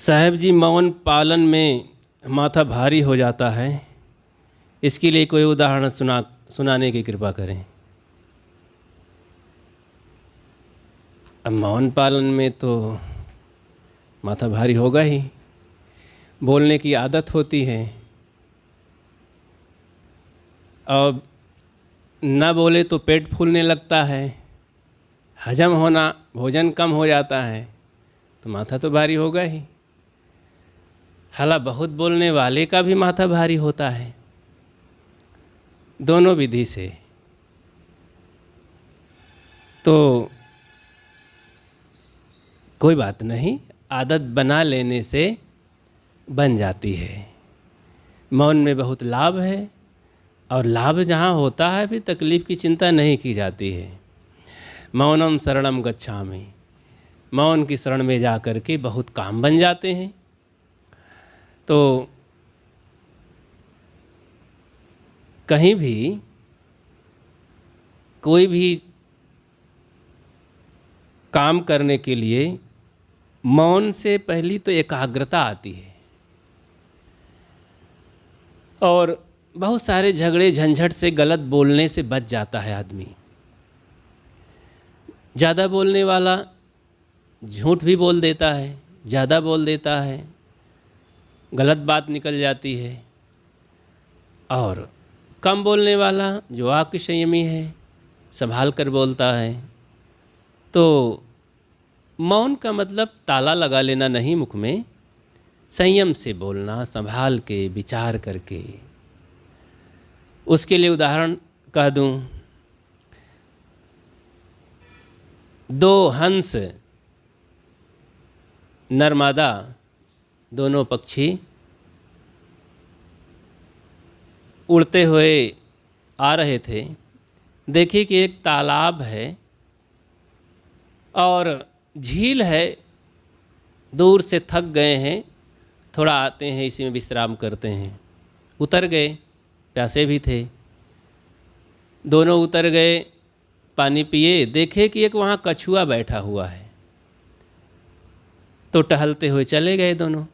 साहब जी, मौन पालन में माथा भारी हो जाता है। इसके लिए कोई उदाहरण सुनाने की कृपा करें। अब मौन पालन में तो माथा भारी होगा ही। बोलने की आदत होती है और न बोले तो पेट फूलने लगता है, हजम होना, भोजन कम हो जाता है, तो माथा तो भारी होगा ही। हालांकि बहुत बोलने वाले का भी माथा भारी होता है। दोनों विधि से तो कोई बात नहीं, आदत बना लेने से बन जाती है। मौन में बहुत लाभ है और लाभ जहाँ होता है फिर तकलीफ़ की चिंता नहीं की जाती है। मौनम शरणम गच्छामि, मौन की शरण में जा कर के बहुत काम बन जाते हैं। तो कहीं भी कोई भी काम करने के लिए मौन से पहली तो एकाग्रता आती है और बहुत सारे झगड़े झंझट से, गलत बोलने से बच जाता है आदमी। ज़्यादा बोलने वाला झूठ भी बोल देता है, ज़्यादा बोल देता है, गलत बात निकल जाती है। और कम बोलने वाला जो वाक्य संयमी है, संभाल कर बोलता है। तो मौन का मतलब ताला लगा लेना नहीं, मुख में संयम से बोलना, संभाल के, विचार करके। उसके लिए उदाहरण कह दूं, दो हंस, नर्मदा, दोनों पक्षी उड़ते हुए आ रहे थे। देखिए कि एक तालाब है और झील है, दूर से थक गए हैं, थोड़ा आते हैं, इसी में विश्राम करते हैं। उतर गए, प्यासे भी थे, दोनों उतर गए, पानी पिए। देखे कि एक वहाँ कछुआ बैठा हुआ है, तो टहलते हुए चले गए दोनों।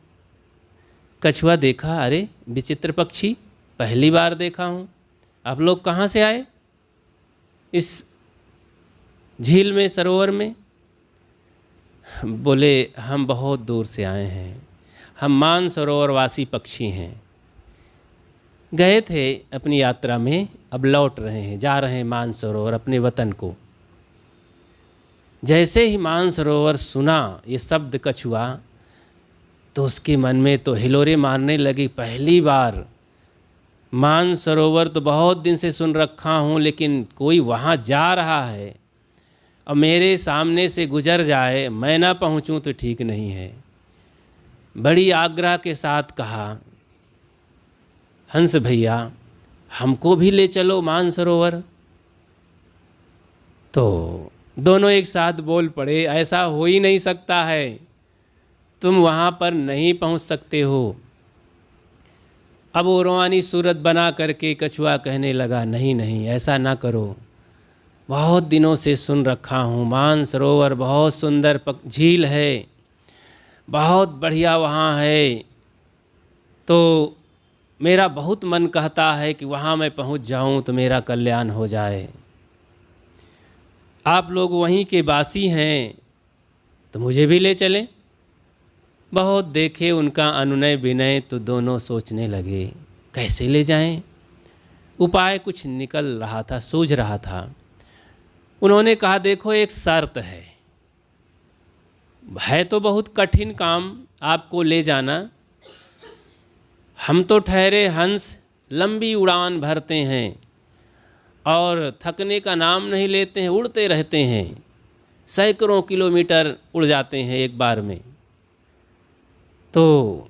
कछुआ देखा, अरे विचित्र पक्षी, पहली बार देखा हूँ, आप लोग कहाँ से आए इस झील में, सरोवर में? बोले, हम बहुत दूर से आए हैं, हम मानसरोवर वासी पक्षी हैं। गए थे अपनी यात्रा में, अब लौट रहे हैं, जा रहे हैं मानसरोवर, अपने वतन को। जैसे ही मानसरोवर सुना ये शब्द कछुआ, तो उसके मन में तो हिलोरे मारने लगी। पहली बार मानसरोवर तो बहुत दिन से सुन रखा हूँ, लेकिन कोई वहाँ जा रहा है और मेरे सामने से गुजर जाए, मैं ना पहुँचूँ तो ठीक नहीं है। बड़ी आग्रह के साथ कहा, हंस भैया हमको भी ले चलो मानसरोवर। तो दोनों एक साथ बोल पड़े, ऐसा हो ही नहीं सकता है, तुम वहाँ पर नहीं पहुँच सकते हो। अब वो रूहानी सूरत बना करके कछुआ कहने लगा, नहीं नहीं, ऐसा ना करो, बहुत दिनों से सुन रखा हूँ, मानसरोवर बहुत सुंदर झील है, बहुत बढ़िया वहाँ है, तो मेरा बहुत मन कहता है कि वहाँ मैं पहुँच जाऊँ तो मेरा कल्याण हो जाए। आप लोग वहीं के वासी हैं तो मुझे भी ले चलें। बहुत देखे उनका अनुनय विनय, तो दोनों सोचने लगे कैसे ले जाएं। उपाय कुछ निकल रहा था, सूझ रहा था। उन्होंने कहा, देखो एक शर्त है तो बहुत कठिन काम आपको ले जाना। हम तो ठहरे हंस, लंबी उड़ान भरते हैं और थकने का नाम नहीं लेते हैं, उड़ते रहते हैं, सैकड़ों किलोमीटर उड़ जाते हैं एक बार में। तो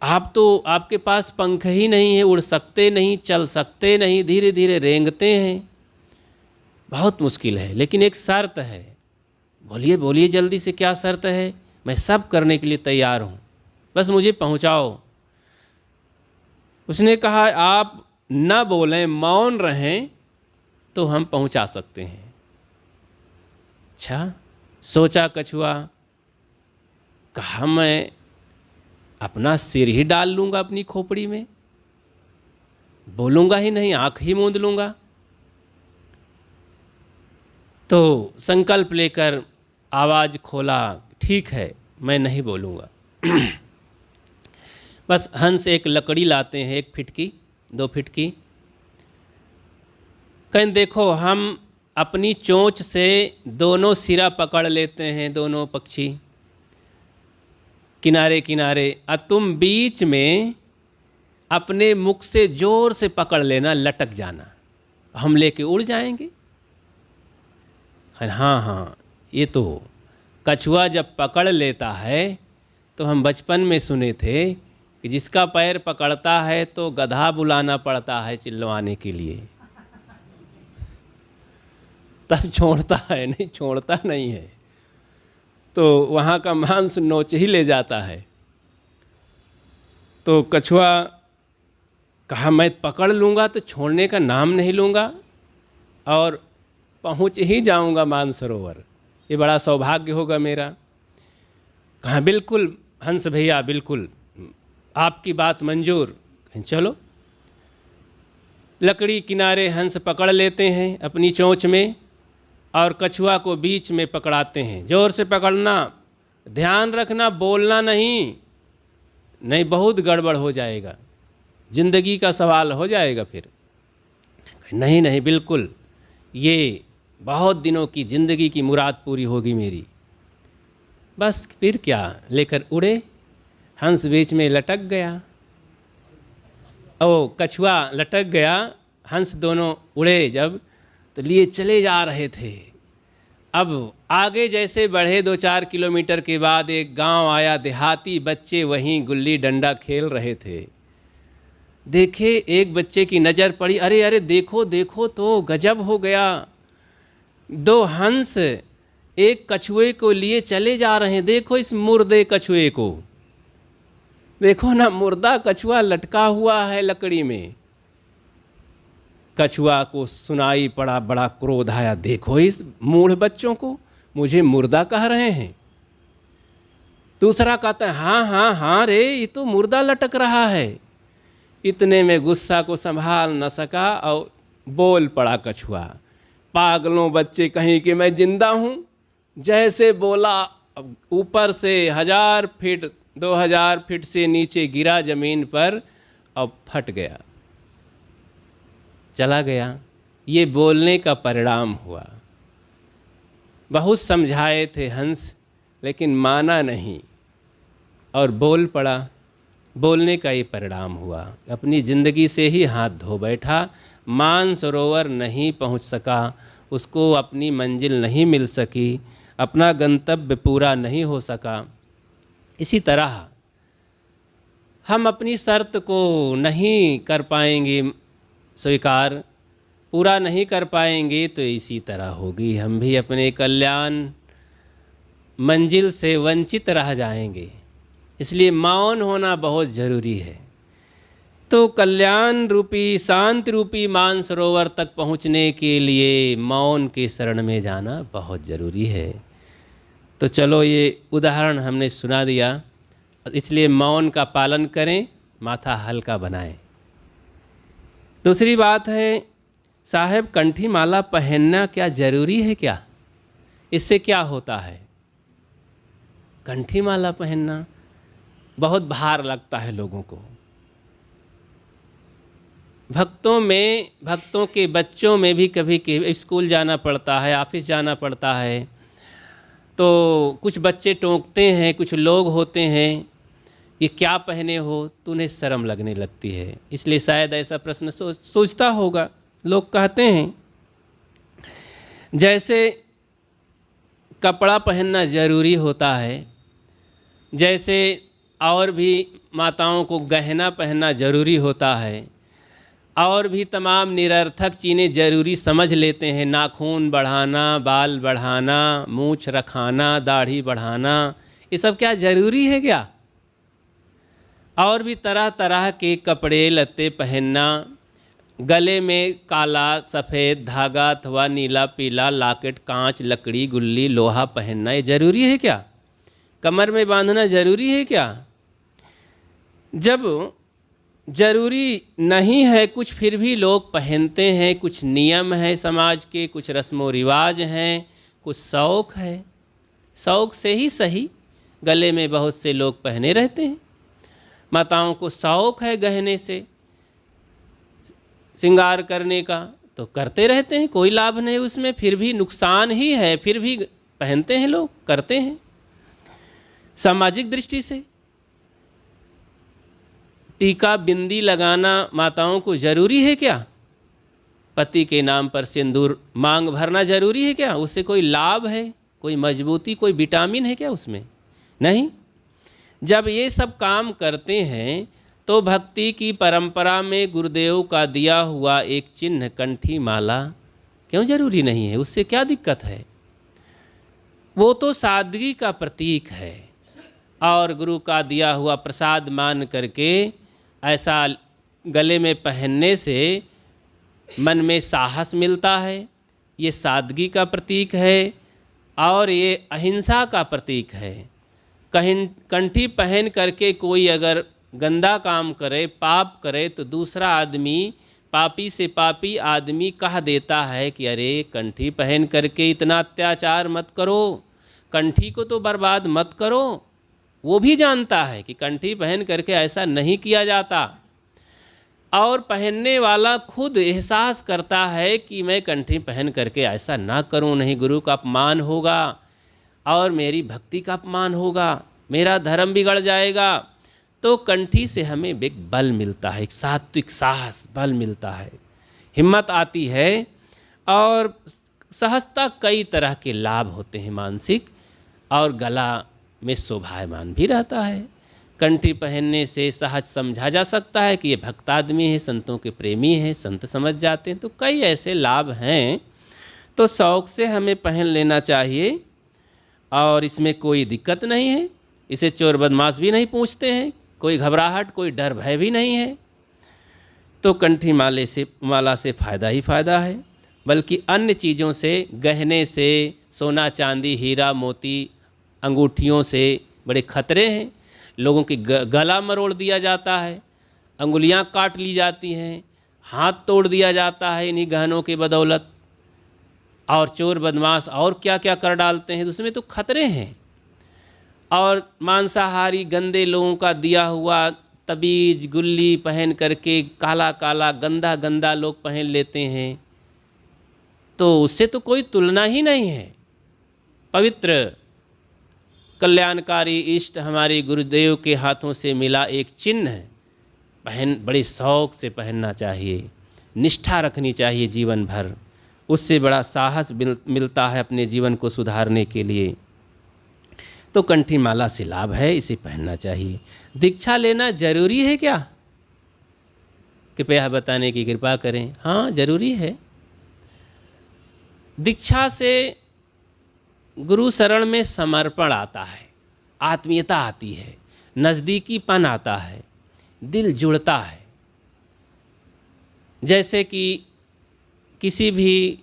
आपके पास पंख ही नहीं है, उड़ सकते नहीं, चल सकते नहीं, धीरे धीरे रेंगते हैं, बहुत मुश्किल है। लेकिन एक शर्त है। बोलिए बोलिए, जल्दी से क्या शर्त है? मैं सब करने के लिए तैयार हूँ, बस मुझे पहुँचाओ। उसने कहा, आप न बोलें, मौन रहें तो हम पहुँचा सकते हैं। अच्छा, सोचा कछुआ, कहा मैं अपना सिर ही डाल लूँगा अपनी खोपड़ी में, बोलूँगा ही नहीं, आँख ही मूंद लूँगा। तो संकल्प लेकर आवाज़ खोला, ठीक है मैं नहीं बोलूँगा। बस हंस एक लकड़ी लाते हैं, 1 फीट की 2 फीट की, कहीं देखो हम अपनी चोंच से दोनों सिरा पकड़ लेते हैं, दोनों पक्षी किनारे किनारे, और तुम बीच में अपने मुख से जोर से पकड़ लेना, लटक जाना, हम लेके उड़ जाएंगे। हाँ हाँ, ये तो कछुआ जब पकड़ लेता है तो हम बचपन में सुने थे कि जिसका पैर पकड़ता है तो गधा बुलाना पड़ता है चिल्लवाने के लिए, तब छोड़ता है, नहीं छोड़ता नहीं है, तो वहाँ का मांस नोच ही ले जाता है। तो कछुआ कहा मैं पकड़ लूँगा तो छोड़ने का नाम नहीं लूँगा और पहुँच ही जाऊँगा मानसरोवर, ये बड़ा सौभाग्य होगा मेरा। कहा बिल्कुल हंस भैया, बिल्कुल आपकी बात मंजूर। चलो, लकड़ी किनारे हंस पकड़ लेते हैं अपनी चोंच में और कछुआ को बीच में पकड़ाते हैं। जोर से पकड़ना, ध्यान रखना, बोलना नहीं, नहीं बहुत गड़बड़ हो जाएगा, जिंदगी का सवाल हो जाएगा फिर। नहीं नहीं बिल्कुल, ये बहुत दिनों की ज़िंदगी की मुराद पूरी होगी मेरी। बस फिर क्या, लेकर उड़े, हंस बीच में लटक गया, ओ कछुआ लटक गया, हंस दोनों उड़े जब, तो लिए चले जा रहे थे। अब आगे जैसे बढ़े 2-4 किलोमीटर के बाद एक गांव आया, देहाती बच्चे वहीं गुल्ली डंडा खेल रहे थे। देखे एक बच्चे की नज़र पड़ी, अरे अरे देखो देखो तो गजब हो गया, 2 हंस एक कछुए को लिए चले जा रहे हैं, देखो इस मुर्दे कछुए को, देखो ना मुर्दा कछुआ लटका हुआ है लकड़ी में। कछुआ को सुनाई पड़ा, बड़ा क्रोध आया, देखो इस मूढ़ बच्चों को, मुझे मुर्दा कह रहे हैं। दूसरा कहता है हाँ हाँ हाँ रे, ये तो मुर्दा लटक रहा है। इतने में गुस्सा को संभाल न सका और बोल पड़ा कछुआ, पागलों बच्चे कहीं कि मैं जिंदा हूँ। जैसे बोला ऊपर से 1000 फीट 2000 फीट से नीचे गिरा जमीन पर और फट गया, चला गया। ये बोलने का परिणाम हुआ। बहुत समझाए थे हंस, लेकिन माना नहीं और बोल पड़ा। बोलने का ये परिणाम हुआ, अपनी ज़िंदगी से ही हाथ धो बैठा, मानसरोवर नहीं पहुंच सका, उसको अपनी मंजिल नहीं मिल सकी, अपना गंतव्य पूरा नहीं हो सका। इसी तरह हम अपनी शर्त को नहीं कर पाएंगे स्वीकार, पूरा नहीं कर पाएंगे तो इसी तरह होगी, हम भी अपने कल्याण मंजिल से वंचित रह जाएंगे। इसलिए मौन होना बहुत ज़रूरी है। तो कल्याण रूपी शांति रूपी मानसरोवर तक पहुँचने के लिए मौन के शरण में जाना बहुत ज़रूरी है। तो चलो ये उदाहरण हमने सुना दिया, इसलिए मौन का पालन करें, माथा हल्का बनाएं। दूसरी बात है, साहब कंठी माला पहनना क्या ज़रूरी है क्या? इससे क्या होता है? कंठी माला पहनना बहुत भार लगता है लोगों को। भक्तों के बच्चों में भी कभी स्कूल जाना पड़ता है, ऑफिस जाना पड़ता है, तो कुछ बच्चे टोकते हैं, कुछ लोग होते हैं ये क्या पहने हो, तो उन्हें शर्म लगने लगती है। इसलिए शायद ऐसा प्रश्न सोचता होगा। लोग कहते हैं जैसे कपड़ा पहनना ज़रूरी होता है, जैसे और भी माताओं को गहना पहनना ज़रूरी होता है, और भी तमाम निरर्थक चीज़ें ज़रूरी समझ लेते हैं, नाखून बढ़ाना, बाल बढ़ाना, मूंछ रखाना, दाढ़ी बढ़ाना, ये सब क्या ज़रूरी है क्या? और भी तरह तरह के कपड़े लत्ते पहनना, गले में काला सफ़ेद धागा अथवा नीला पीला लॉकेट, कांच, लकड़ी, गुल्ली, लोहा पहनना ये ज़रूरी है क्या? कमर में बांधना ज़रूरी है क्या? जब जरूरी नहीं है कुछ फिर भी लोग पहनते हैं, कुछ नियम है समाज के, कुछ रस्मों रिवाज हैं, कुछ शौक़ है, शौक़ से ही सही गले में बहुत से लोग पहने रहते हैं। माताओं को शौक़ है गहने से श्रृंगार करने का, तो करते रहते हैं, कोई लाभ नहीं उसमें, फिर भी नुकसान ही है, फिर भी पहनते हैं लोग, करते हैं। सामाजिक दृष्टि से टीका बिंदी लगाना माताओं को ज़रूरी है क्या? पति के नाम पर सिंदूर मांग भरना ज़रूरी है क्या? उससे कोई लाभ है, कोई मजबूती, कोई विटामिन है क्या उसमें? नहीं। जब ये सब काम करते हैं तो भक्ति की परंपरा में गुरुदेव का दिया हुआ एक चिन्ह कंठी माला क्यों जरूरी नहीं है? उससे क्या दिक्कत है? वो तो सादगी का प्रतीक है और गुरु का दिया हुआ प्रसाद मान करके ऐसा गले में पहनने से मन में साहस मिलता है। ये सादगी का प्रतीक है और ये अहिंसा का प्रतीक है। कंठी पहन करके कोई अगर गंदा काम करे, पाप करे, तो दूसरा आदमी, पापी से पापी आदमी कह देता है कि अरे कंठी पहन करके इतना अत्याचार मत करो, कंठी को तो बर्बाद मत करो। वो भी जानता है कि कंठी पहन करके ऐसा नहीं किया जाता, और पहनने वाला खुद एहसास करता है कि मैं कंठी पहन करके ऐसा ना करूं, नहीं गुरु का अपमान होगा और मेरी भक्ति का अपमान होगा, मेरा धर्म बिगड़ जाएगा। तो कंठी से हमें एक बल मिलता है, एक सात्विक साहस बल मिलता है, हिम्मत आती है और सहजता कई तरह के लाभ होते हैं मानसिक, और गला में शोभायमान भी रहता है। कंठी पहनने से सहज समझा जा सकता है कि ये भक्त आदमी है, संतों के प्रेमी है, संत समझ जाते हैं। तो कई ऐसे लाभ हैं, तो शौक़ से हमें पहन लेना चाहिए और इसमें कोई दिक्कत नहीं है। इसे चोर बदमाश भी नहीं पूछते हैं, कोई घबराहट, कोई डर भय भी नहीं है। तो कंठी माला से फ़ायदा ही फ़ायदा है, बल्कि अन्य चीज़ों से, गहने से, सोना चांदी हीरा मोती अंगूठियों से बड़े खतरे हैं। लोगों की गला मरोड़ दिया जाता है, अंगुलियां काट ली जाती हैं, हाथ तोड़ दिया जाता है इन्हीं गहनों के बदौलत, और चोर बदमाश और क्या क्या कर डालते हैं। उसमें तो खतरे हैं। और मांसाहारी गंदे लोगों का दिया हुआ तबीज गुल्ली पहन करके काला काला गंदा गंदा लोग पहन लेते हैं, तो उससे तो कोई तुलना ही नहीं है। पवित्र कल्याणकारी इष्ट हमारे गुरुदेव के हाथों से मिला एक चिन्ह बड़े शौक़ से पहनना चाहिए, निष्ठा रखनी चाहिए जीवन भर। उससे बड़ा साहस मिलता है अपने जीवन को सुधारने के लिए। तो कंठी माला से लाभ है, इसे पहनना चाहिए। दीक्षा लेना जरूरी है क्या? कृपया बताने की कृपा करें। हाँ, जरूरी है। दीक्षा से गुरु शरण में समर्पण आता है, आत्मीयता आती है, नज़दीकीपन आता है, दिल जुड़ता है। जैसे कि किसी भी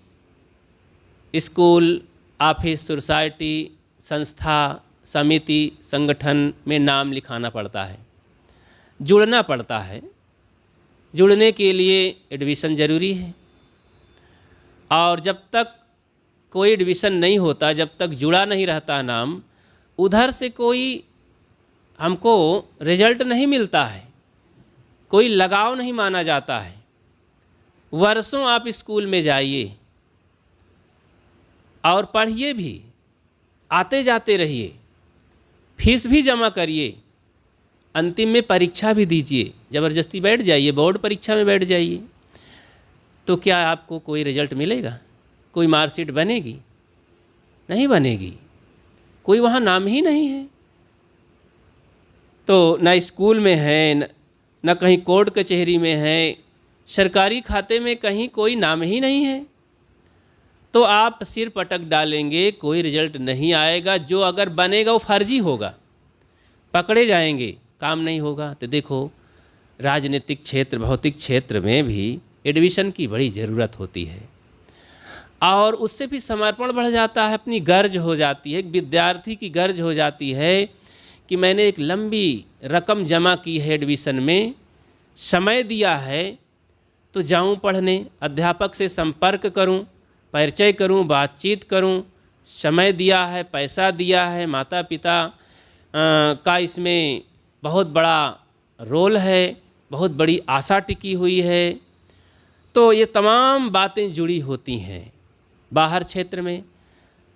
स्कूल, ऑफिस, सोसाइटी, संस्था, समिति, संगठन में नाम लिखाना पड़ता है, जुड़ना पड़ता है। जुड़ने के लिए एडमिशन ज़रूरी है, और जब तक कोई एडमिशन नहीं होता, जब तक जुड़ा नहीं रहता नाम, उधर से कोई हमको रिजल्ट नहीं मिलता है, कोई लगाव नहीं माना जाता है। वर्षों आप स्कूल में जाइए और पढ़िए भी, आते जाते रहिए, फीस भी जमा करिए, अंतिम में परीक्षा भी दीजिए, ज़बरदस्ती बैठ जाइए, बोर्ड परीक्षा में बैठ जाइए, तो क्या आपको कोई रिजल्ट मिलेगा? कोई मार्कशीट बनेगी? नहीं बनेगी, कोई वहाँ नाम ही नहीं है। तो ना स्कूल में है, न कहीं कोर्ट कचहरी में है, सरकारी खाते में कहीं कोई नाम ही नहीं है। तो आप सिर पटक डालेंगे, कोई रिजल्ट नहीं आएगा। जो अगर बनेगा वो फर्जी होगा, पकड़े जाएंगे, काम नहीं होगा। तो देखो, राजनीतिक क्षेत्र, भौतिक क्षेत्र में भी एडमिशन की बड़ी ज़रूरत होती है, और उससे भी समर्पण बढ़ जाता है, अपनी गर्ज हो जाती है। एक विद्यार्थी की गर्ज हो जाती है कि मैंने एक लंबी रकम जमा की है एडमिशन में, समय दिया है, तो जाऊं पढ़ने, अध्यापक से संपर्क करूं, परिचय करूं, बातचीत करूं, समय दिया है, पैसा दिया है, माता पिता का इसमें बहुत बड़ा रोल है, बहुत बड़ी आशा टिकी हुई है। तो ये तमाम बातें जुड़ी होती हैं। बाहर क्षेत्र में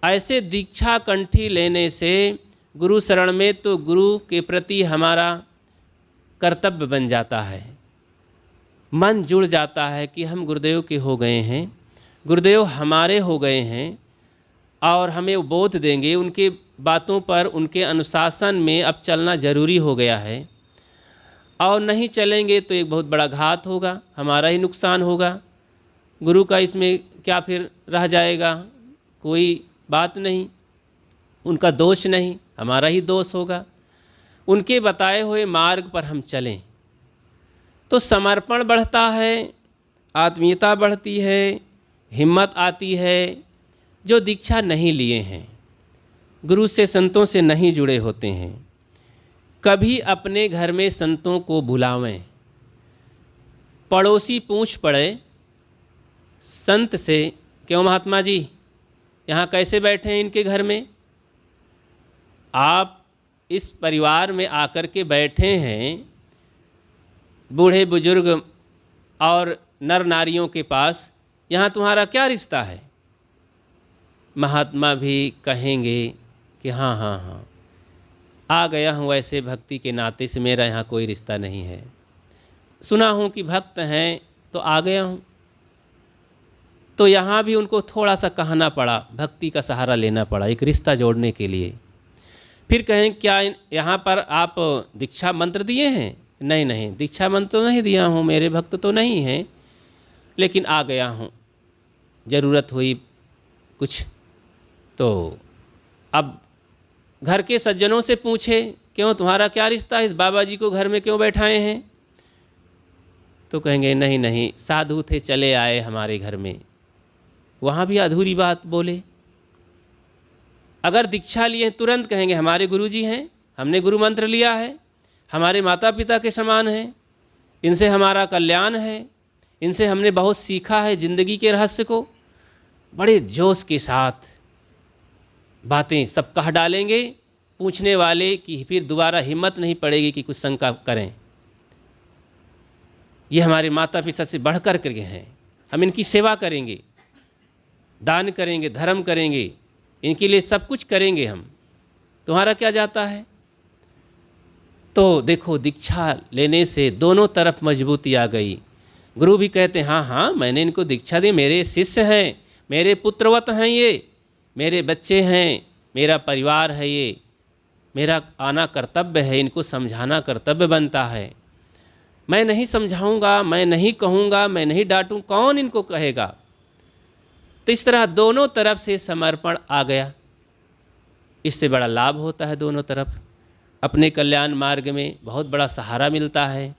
ऐसे दीक्षा कंठी लेने से गुरु शरण में तो गुरु के प्रति हमारा कर्तव्य बन जाता है, मन जुड़ जाता है कि हम गुरुदेव के हो गए हैं, गुरुदेव हमारे हो गए हैं और हमें वो बोध देंगे, उनके बातों पर, उनके अनुशासन में अब चलना ज़रूरी हो गया है। और नहीं चलेंगे तो एक बहुत बड़ा घात होगा, हमारा ही नुकसान होगा। गुरु का इसमें क्या फिर रह जाएगा, कोई बात नहीं, उनका दोष नहीं, हमारा ही दोष होगा। उनके बताए हुए मार्ग पर हम चलें तो समर्पण बढ़ता है, आत्मीयता बढ़ती है, हिम्मत आती है। जो दीक्षा नहीं लिए हैं, गुरु से संतों से नहीं जुड़े होते हैं, कभी अपने घर में संतों को बुलावें। पड़ोसी पूछ पड़े संत से, क्यों महात्मा जी यहाँ कैसे बैठे हैं इनके घर में, आप इस परिवार में आकर के बैठे हैं, बूढ़े बुजुर्ग और नर नारियों के पास, यहाँ तुम्हारा क्या रिश्ता है। महात्मा भी कहेंगे कि हाँ हाँ हाँ, आ गया हूँ, ऐसे भक्ति के नाते से मेरा यहाँ कोई रिश्ता नहीं है, सुना हूँ कि भक्त हैं तो आ गया हूँ। तो यहाँ भी उनको थोड़ा सा कहना पड़ा, भक्ति का सहारा लेना पड़ा एक रिश्ता जोड़ने के लिए। फिर कहें क्या यहाँ पर आप दीक्षा मंत्र दिए हैं, नहीं नहीं दीक्षा मंत्र तो नहीं दिया हूँ, मेरे भक्त तो नहीं हैं, लेकिन आ गया हूँ, ज़रूरत हुई कुछ। तो अब घर के सज्जनों से पूछे, क्यों तुम्हारा क्या रिश्ता है, इस बाबा जी को घर में क्यों बैठाए हैं। तो कहेंगे नहीं नहीं, साधु थे चले आए हमारे घर में, वहाँ भी अधूरी बात बोले। अगर दीक्षा लिए तुरंत कहेंगे हमारे गुरुजी हैं, हमने गुरु मंत्र लिया है, हमारे माता पिता के समान हैं, इनसे हमारा कल्याण है, इनसे हमने बहुत सीखा है ज़िंदगी के रहस्य को। बड़े जोश के साथ बातें सब कह डालेंगे, पूछने वाले की फिर दोबारा हिम्मत नहीं पड़ेगी कि कुछ शंका करें। ये हमारे माता पिता से बढ़ कर के हैं, हम इनकी सेवा करेंगे, दान करेंगे, धर्म करेंगे, इनके लिए सब कुछ करेंगे हम, तुम्हारा क्या जाता है। तो देखो दीक्षा लेने से दोनों तरफ मजबूती आ गई। गुरु भी कहते हैं हाँ हाँ मैंने इनको दीक्षा दी, मेरे शिष्य हैं, मेरे पुत्रवत हैं, ये मेरे बच्चे हैं, मेरा परिवार है, ये मेरा आना कर्तव्य है, इनको समझाना कर्तव्य बनता है। मैं नहीं समझाऊंगा, मैं नहीं कहूँगा, मैं नहीं डांटूँ, कौन इनको कहेगा। तो इस तरह दोनों तरफ से समर्पण आ गया, इससे बड़ा लाभ होता है, दोनों तरफ अपने कल्याण मार्ग में बहुत बड़ा सहारा मिलता है।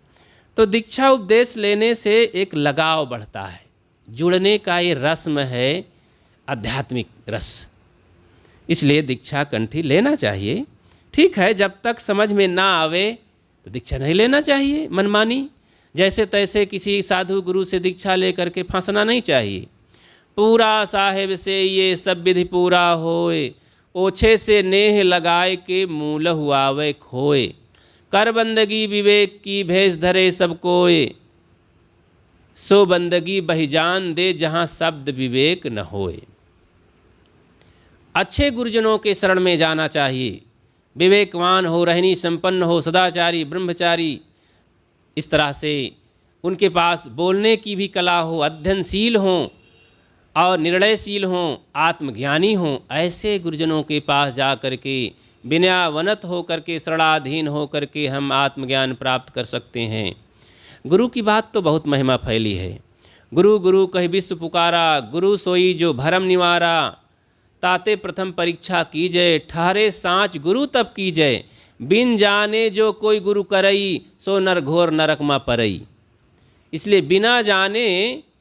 तो दीक्षा उपदेश लेने से एक लगाव बढ़ता है, जुड़ने का ये रस्म है, आध्यात्मिक रस। इसलिए दीक्षा कंठी लेना चाहिए। ठीक है, जब तक समझ में ना आवे तो दीक्षा नहीं लेना चाहिए मनमानी, जैसे तैसे किसी साधु गुरु से दीक्षा लेकर के फंसना नहीं चाहिए। पूरा साहेब से ये सब विधि पूरा होए, ओछे से नेह लगाए के मूल हुआवे खोए, कर बंदगी विवेक की भेष धरे सब कोय, सो बंदगी बहिजान दे जहाँ शब्द विवेक न होए। अच्छे गुरुजनों के शरण में जाना चाहिए, विवेकवान हो, रहनी संपन्न हो, सदाचारी, ब्रह्मचारी, इस तरह से उनके पास बोलने की भी कला हो, अध्ययनशील हों और निर्णयशील हों, आत्मज्ञानी हों। ऐसे गुरुजनों के पास जा कर के विनयावनत हो करके, शरणाधीन हो करके हम आत्मज्ञान प्राप्त कर सकते हैं। गुरु की बात तो बहुत महिमा फैली है। गुरु गुरु कहि विश्व पुकारा, गुरु सोई जो भरम निवारा, ताते प्रथम परीक्षा कीजय, ठहरे सांच गुरु तब कीजय, बिन जाने जो कोई गुरु करई, सो नर घोर नरक मा परई। इसलिए बिना जाने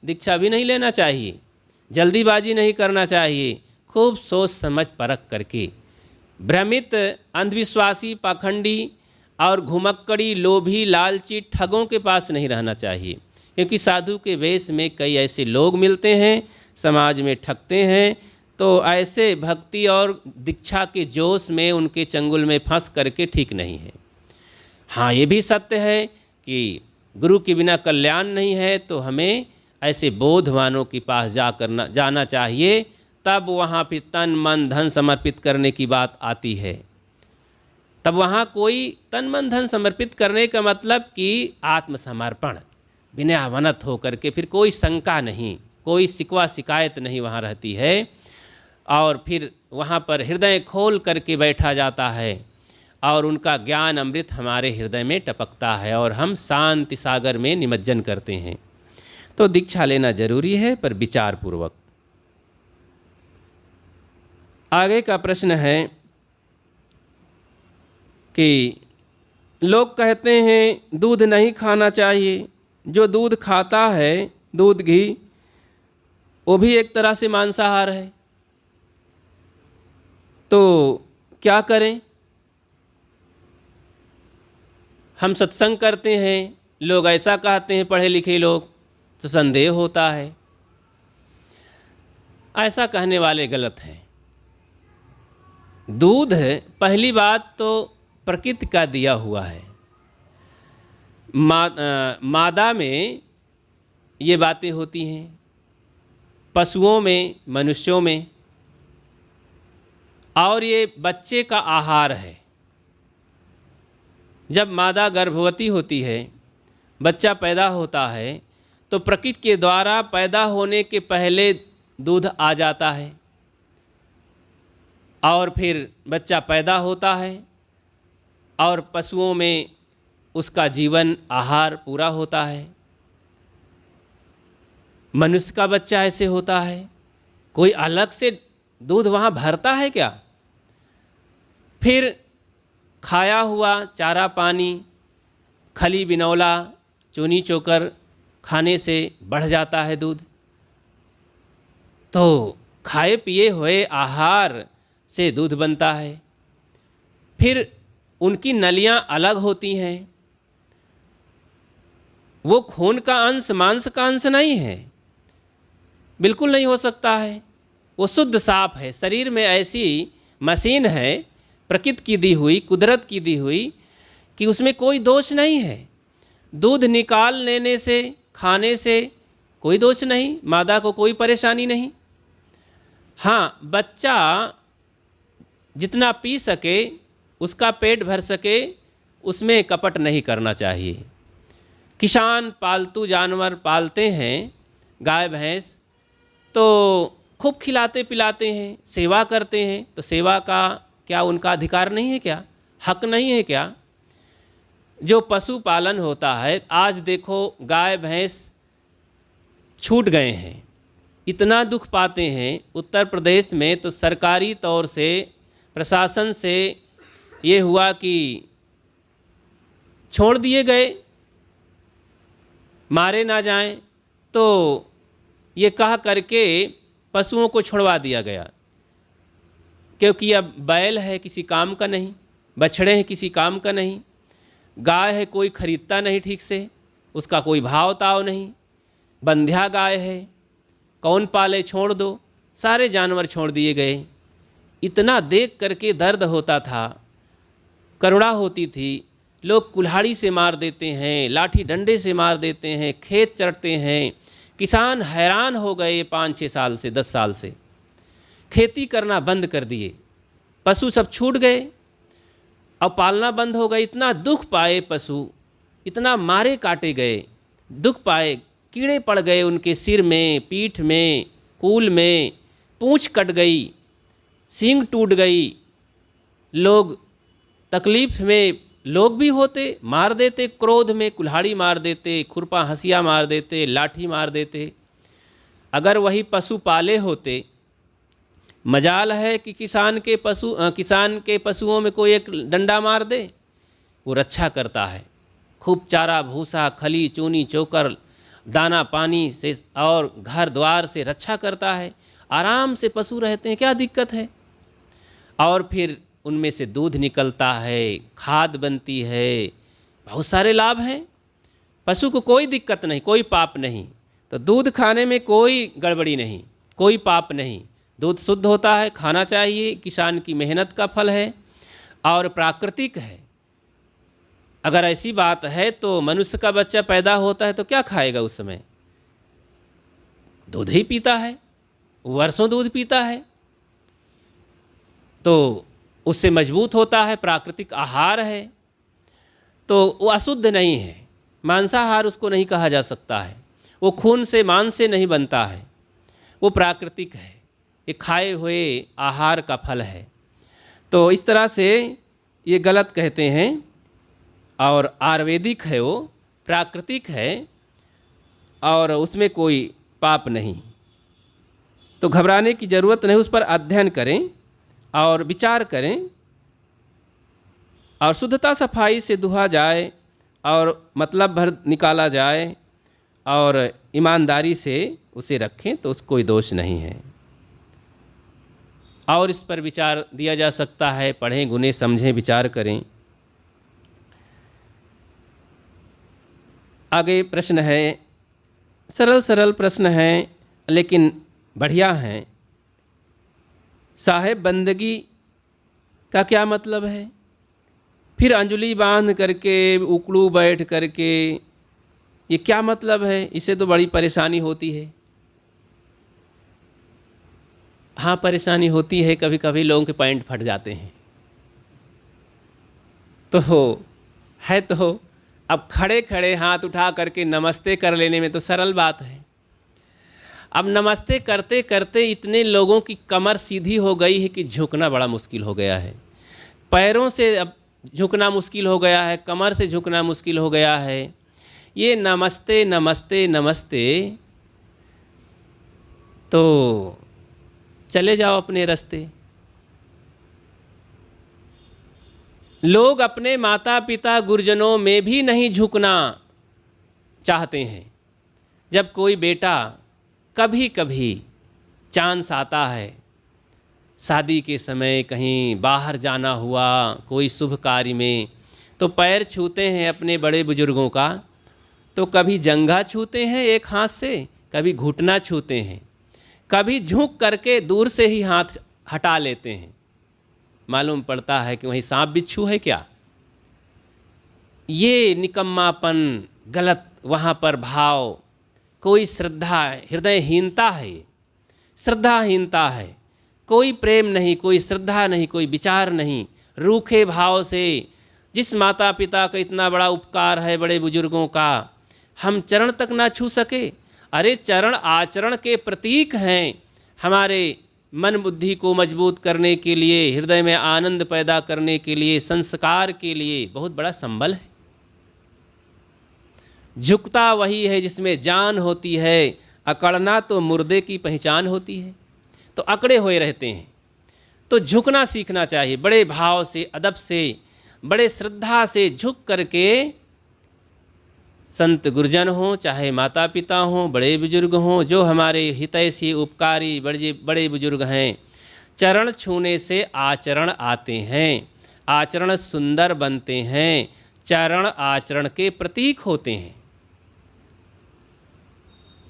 दीक्षा भी नहीं लेना चाहिए, जल्दीबाजी नहीं करना चाहिए, खूब सोच समझ परख करके भ्रमित, अंधविश्वासी, पाखंडी और घुमक्कड़ी, लोभी, लालची ठगों के पास नहीं रहना चाहिए, क्योंकि साधु के वेश में कई ऐसे लोग मिलते हैं, समाज में ठगते हैं। तो ऐसे भक्ति और दीक्षा के जोश में उनके चंगुल में फंस करके ठीक नहीं है। हाँ, ये भी सत्य है कि गुरु के बिना कल्याण नहीं है, तो हमें ऐसे बोधवानों के पास जाना चाहिए। तब वहाँ फिर तन मन धन समर्पित करने की बात आती है। तब वहाँ कोई तन मन धन समर्पित करने का मतलब कि आत्मसमर्पण, विनयावनत होकर के, फिर कोई शंका नहीं, कोई शिकवा शिकायत नहीं वहाँ रहती है। और फिर वहाँ पर हृदय खोल करके बैठा जाता है और उनका ज्ञान अमृत हमारे हृदय में टपकता है और हम शांति सागर में निमज्जन करते हैं। तो दीक्षा लेना जरूरी है, पर विचार पूर्वक। आगे का प्रश्न है कि लोग कहते हैं दूध नहीं खाना चाहिए। जो दूध खाता है, दूध घी, वो भी एक तरह से मांसाहार है, तो क्या करें? हम सत्संग करते हैं, लोग ऐसा कहते हैं, पढ़े लिखे लोग, तो संदेह होता है। ऐसा कहने वाले गलत हैं। दूध पहली बात तो प्रकृति का दिया हुआ है। मादा में ये बातें होती हैं, पशुओं में, मनुष्यों में, और ये बच्चे का आहार है। जब मादा गर्भवती होती है, बच्चा पैदा होता है, तो प्रकृति के द्वारा पैदा होने के पहले दूध आ जाता है और फिर बच्चा पैदा होता है और पशुओं में उसका जीवन आहार पूरा होता है। मनुष्य का बच्चा ऐसे होता है, कोई अलग से दूध वहाँ भरता है क्या? फिर खाया हुआ चारा पानी, खली बिनौला, चूनी चोकर खाने से बढ़ जाता है दूध। तो खाए पिए हुए आहार से दूध बनता है। फिर उनकी नलियाँ अलग होती हैं, वो खून का अंश, मांस का अंश नहीं है, बिल्कुल नहीं हो सकता है। वो शुद्ध साफ है। शरीर में ऐसी मशीन है, प्रकृति की दी हुई, कुदरत की दी हुई, कि उसमें कोई दोष नहीं है। दूध निकाल लेने से, खाने से कोई दोष नहीं, मादा को कोई परेशानी नहीं। हाँ, बच्चा जितना पी सके, उसका पेट भर सके, उसमें कपट नहीं करना चाहिए। किसान पालतू जानवर पालते हैं, गाय भैंस, तो खूब खिलाते पिलाते हैं, सेवा करते हैं, तो सेवा का क्या उनका अधिकार नहीं है क्या? हक नहीं है क्या? जो पशुपालन होता है, आज देखो गाय भैंस छूट गए हैं, इतना दुख पाते हैं। उत्तर प्रदेश में तो सरकारी तौर से, प्रशासन से ये हुआ कि छोड़ दिए गए, मारे ना जाएं, तो ये कह करके पशुओं को छुड़वा दिया गया, क्योंकि अब बैल है किसी काम का नहीं, बछड़े हैं किसी काम का नहीं, गाय है कोई खरीदता नहीं ठीक से, उसका कोई भाव ताव नहीं, बंध्या गाय है, कौन पाले, छोड़ दो, सारे जानवर छोड़ दिए गए। इतना देख करके दर्द होता था, करुणा होती थी। लोग कुल्हाड़ी से मार देते हैं, लाठी डंडे से मार देते हैं, खेत चरते हैं। किसान हैरान हो गए 5-6 साल से, 10 साल से खेती करना बंद कर दिए, पशु सब छूट गए, अब पालना बंद हो गए। इतना दुख पाए पशु, इतना मारे काटे गए, दुख पाए, कीड़े पड़ गए उनके सिर में, पीठ में, कूल में, पूंछ कट गई, सींग टूट गई। लोग तकलीफ में, लोग भी होते, मार देते, क्रोध में कुल्हाड़ी मार देते, खुरपा हंसिया मार देते, लाठी मार देते। अगर वही पशु पाले होते, मजाल है कि किसान के पशुओं में कोई एक डंडा मार दे, वो रक्षा करता है। खूब चारा भूसा, खली चूनी चोकर, दाना पानी से और घर द्वार से रक्षा करता है। आराम से पशु रहते हैं, क्या दिक्कत है? और फिर उनमें से दूध निकलता है, खाद बनती है, बहुत सारे लाभ हैं। पशु को कोई दिक्कत नहीं, कोई पाप नहीं। तो दूध खाने में कोई गड़बड़ी नहीं, कोई पाप नहीं। दूध शुद्ध होता है, खाना चाहिए, किसान की मेहनत का फल है और प्राकृतिक है। अगर ऐसी बात है तो मनुष्य का बच्चा पैदा होता है तो क्या खाएगा? उस समय दूध ही पीता है, वर्षों दूध पीता है, तो उससे मजबूत होता है, प्राकृतिक आहार है, तो वो अशुद्ध नहीं है। मांसाहार उसको नहीं कहा जा सकता है, वो खून से मांस से नहीं बनता है, वो प्राकृतिक है, ये खाए हुए आहार का फल है। तो इस तरह से ये गलत कहते हैं। और आयुर्वेदिक है, वो प्राकृतिक है और उसमें कोई पाप नहीं। तो घबराने की ज़रूरत नहीं, उस पर अध्ययन करें और विचार करें और शुद्धता सफाई से दुहा जाए और मतलब भर निकाला जाए और ईमानदारी से उसे रखें तो उसको कोई दोष नहीं है। और इस पर विचार दिया जा सकता है, पढ़ें, गुने, समझें, विचार करें। आगे प्रश्न है, सरल सरल प्रश्न हैं लेकिन बढ़िया हैं। साहेब बंदगी का क्या मतलब है? फिर अंजुली बांध करके उकड़ू बैठ करके, ये क्या मतलब है? इससे तो बड़ी परेशानी होती है। हाँ, परेशानी होती है, कभी कभी लोगों के पैंट फट जाते हैं। तो है तो अब खड़े खड़े हाथ उठा करके नमस्ते कर लेने में तो सरल बात है। अब नमस्ते करते करते इतने लोगों की कमर सीधी हो गई है कि झुकना बड़ा मुश्किल हो गया है। पैरों से अब झुकना मुश्किल हो गया है, कमर से झुकना मुश्किल हो गया है। ये नमस्ते नमस्ते नमस्ते, तो चले जाओ अपने रास्ते। लोग अपने माता पिता गुरुजनों में भी नहीं झुकना चाहते हैं। जब कोई बेटा कभी कभी चांस आता है, शादी के समय कहीं बाहर जाना हुआ, कोई शुभ कार्य में, तो पैर छूते हैं अपने बड़े बुजुर्गों का, तो कभी जंघा छूते हैं एक हाथ से, कभी घुटना छूते हैं, कभी झुक करके दूर से ही हाथ हटा लेते हैं। मालूम पड़ता है कि वहीं सांप बिच्छू है क्या? ये निकम्मापन, गलत वहाँ पर भाव, कोई श्रद्धा, हृदयहीनता है, श्रद्धाहीनता है। कोई प्रेम नहीं, कोई श्रद्धा नहीं, कोई विचार नहीं। रूखे भाव से, जिस माता पिता का इतना बड़ा उपकार है, बड़े बुजुर्गों का, हम चरण तक ना छू सके। अरे चरण आचरण के प्रतीक हैं, हमारे मन बुद्धि को मजबूत करने के लिए, हृदय में आनंद पैदा करने के लिए, संस्कार के लिए बहुत बड़ा संबल है। झुकता वही है जिसमें जान होती है, अकड़ना तो मुर्दे की पहचान होती है। तो अकड़े हुए रहते हैं, तो झुकना सीखना चाहिए। बड़े भाव से, अदब से, बड़े श्रद्धा से झुक करके, संत गुरुजन हों, चाहे माता पिता हों, बड़े बुजुर्ग हों, जो हमारे हितैषी उपकारी बड़े बुजुर्ग हैं, चरण छूने से आचरण आते हैं, आचरण सुंदर बनते हैं, चरण आचरण के प्रतीक होते हैं।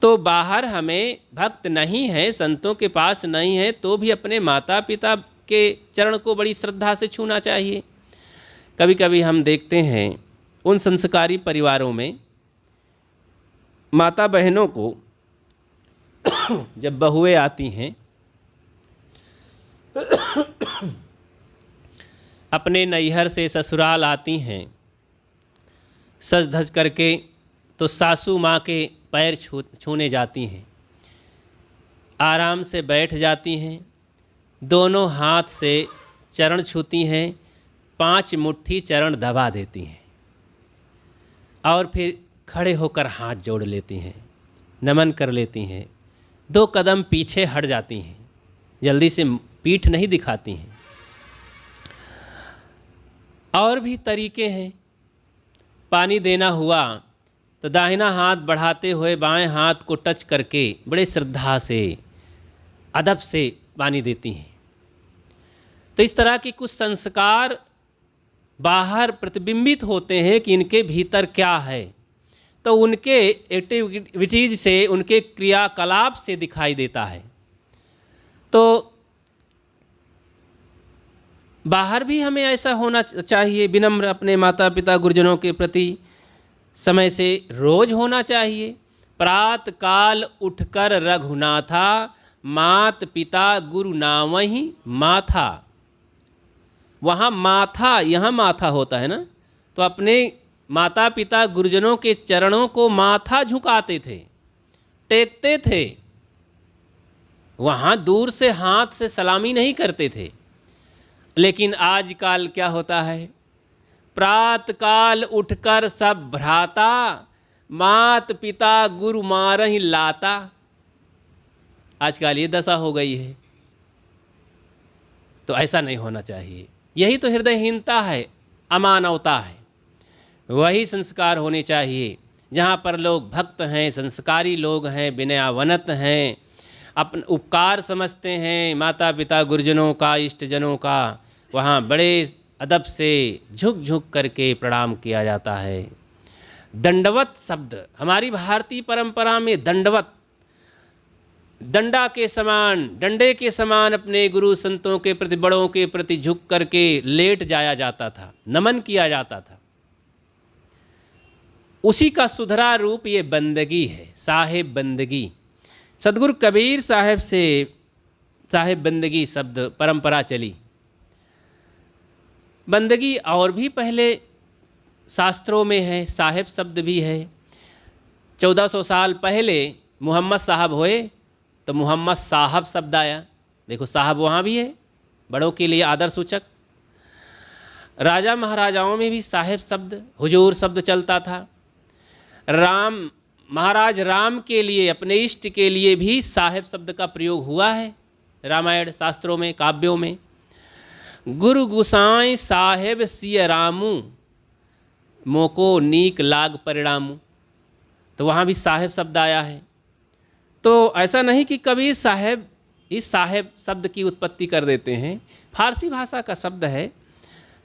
तो बाहर हमें भक्त नहीं है, संतों के पास नहीं है, तो भी अपने माता पिता के चरण को बड़ी श्रद्धा से छूना चाहिए। कभी कभी हम देखते हैं उन संस्कारी परिवारों में माता बहनों को जब बहुएं आती हैं अपने नैहर से ससुराल आती हैं, सज धज करके, तो सासू माँ के पैर छूने जाती हैं, आराम से बैठ जाती हैं, दोनों हाथ से चरण छूती हैं, 5 मुट्ठी चरण दबा देती हैं और फिर खड़े होकर हाथ जोड़ लेती हैं, नमन कर लेती हैं, 2 कदम पीछे हट जाती हैं, जल्दी से पीठ नहीं दिखाती हैं। और भी तरीके हैं। पानी देना हुआ तो दाहिना हाथ बढ़ाते हुए बाएं हाथ को टच करके बड़े श्रद्धा से, अदब से पानी देती हैं। तो इस तरह के कुछ संस्कार बाहर प्रतिबिंबित होते हैं कि इनके भीतर क्या है, तो उनके एक्टिविटीज से, उनके क्रियाकलाप से दिखाई देता है। तो बाहर भी हमें ऐसा होना चाहिए, विनम्र अपने माता पिता गुरुजनों के प्रति समय से रोज होना चाहिए। प्रात काल उठकर रघुनाथा, मात पिता गुरु नावहीं माथा। वहाँ माथा, यहाँ माथा होता है ना, तो अपने माता पिता गुरुजनों के चरणों को माथा झुकाते थे, टेकते थे। वहाँ दूर से हाथ से सलामी नहीं करते थे। लेकिन आजकल क्या होता है, प्रात काल उठकर सब भ्राता, मात पिता गुरु मारहि लाता। आजकल ये दशा हो गई है। तो ऐसा नहीं होना चाहिए। यही तो हृदयहीनता है, अमानवता है। वही संस्कार होने चाहिए जहाँ पर लोग भक्त हैं, संस्कारी लोग हैं, विनयावनत हैं, अपन उपकार समझते हैं माता पिता गुरुजनों का, इष्टजनों का। वहाँ बड़े अदब से झुक झुक करके प्रणाम किया जाता है। दंडवत शब्द हमारी भारतीय परंपरा में, दंडवत, डंडा के समान, डंडे के समान अपने गुरु संतों के प्रति, बड़ों के प्रति झुक करके लेट जाया जाता था, नमन किया जाता था। उसी का सुधरा रूप ये बंदगी है, साहेब बंदगी। सदगुरु कबीर साहब से साहेब बंदगी शब्द परंपरा चली। बंदगी और भी पहले शास्त्रों में है, साहेब शब्द भी है। 1400 साल पहले मोहम्मद साहब हुए तो मोहम्मद साहब शब्द आया। देखो साहब वहाँ भी है, बड़ों के लिए आदर सूचक। राजा महाराजाओं में भी साहेब शब्द, हुजूर शब्द चलता था। राम, महाराज राम के लिए, अपने इष्ट के लिए भी साहेब शब्द का प्रयोग हुआ है रामायण शास्त्रों में, काव्यों में। गुरु गुसाई साहेब सिय रामू, मोको नीक लाग परिणामू। तो वहाँ भी साहेब शब्द आया है। तो ऐसा नहीं कि कबीर साहेब इस साहेब शब्द की उत्पत्ति कर देते हैं। फारसी भाषा का शब्द है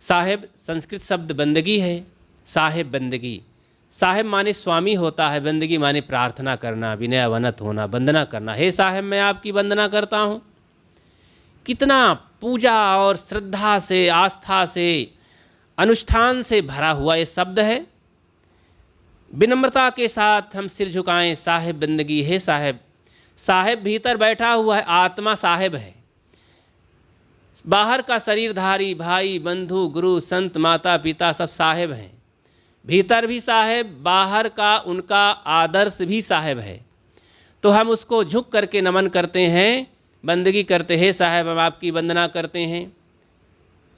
साहेब, संस्कृत शब्द बंदगी है। साहेब बंदगी, साहेब माने स्वामी होता है, बंदगी माने प्रार्थना करना, विनयावनत होना, वंदना करना। हे साहेब मैं आपकी वंदना करता हूँ। कितना पूजा और श्रद्धा से, आस्था से, अनुष्ठान से भरा हुआ ये शब्द है। विनम्रता के साथ हम सिर झुकाएं, साहेब बंदगी। हे साहेब, साहेब भीतर बैठा हुआ है, आत्मा साहेब है। बाहर का शरीरधारी भाई बंधु गुरु संत माता पिता सब साहेब हैं। भीतर भी साहेब, बाहर का उनका आदर्श भी साहेब है। तो हम उसको झुक करके नमन करते हैं, बंदगी करते हैं। साहेब हम आपकी वंदना करते हैं।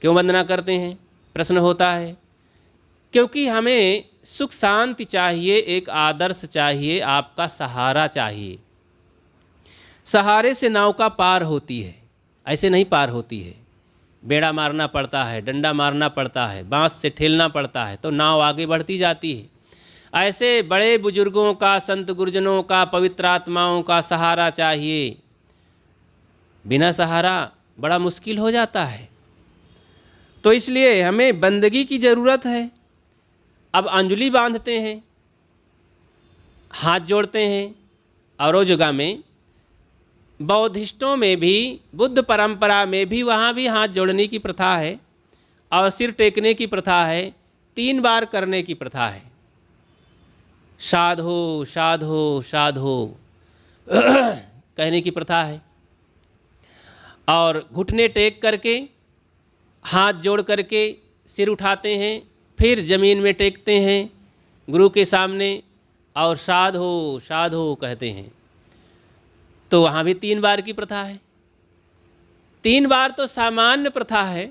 क्यों वंदना करते हैं प्रश्न होता है। क्योंकि हमें सुख शांति चाहिए, एक आदर्श चाहिए, आपका सहारा चाहिए। सहारे से नौका पार होती है, ऐसे नहीं पार होती है। बेड़ा मारना पड़ता है, डंडा मारना पड़ता है, बांस से ठेलना पड़ता है, तो नाव आगे बढ़ती जाती है। ऐसे बड़े बुजुर्गों का, संत गुरुजनों का, पवित्र आत्माओं का सहारा चाहिए। बिना सहारा बड़ा मुश्किल हो जाता है। तो इसलिए हमें बंदगी की ज़रूरत है। अब अंजलि बांधते हैं, हाथ जोड़ते हैं। और जगह में बौद्धिस्टों में भी, बुद्ध परंपरा में भी, वहाँ भी हाथ जोड़ने की प्रथा है और सिर टेकने की प्रथा है। 3 बार करने की प्रथा है। साधो साधो साधो कहने की प्रथा है। और घुटने टेक करके, हाथ जोड़ करके सिर उठाते हैं, फिर ज़मीन में टेकते हैं गुरु के सामने और साधो साधो कहते हैं। तो वहाँ भी 3 बार की प्रथा है। 3 बार तो सामान्य प्रथा है।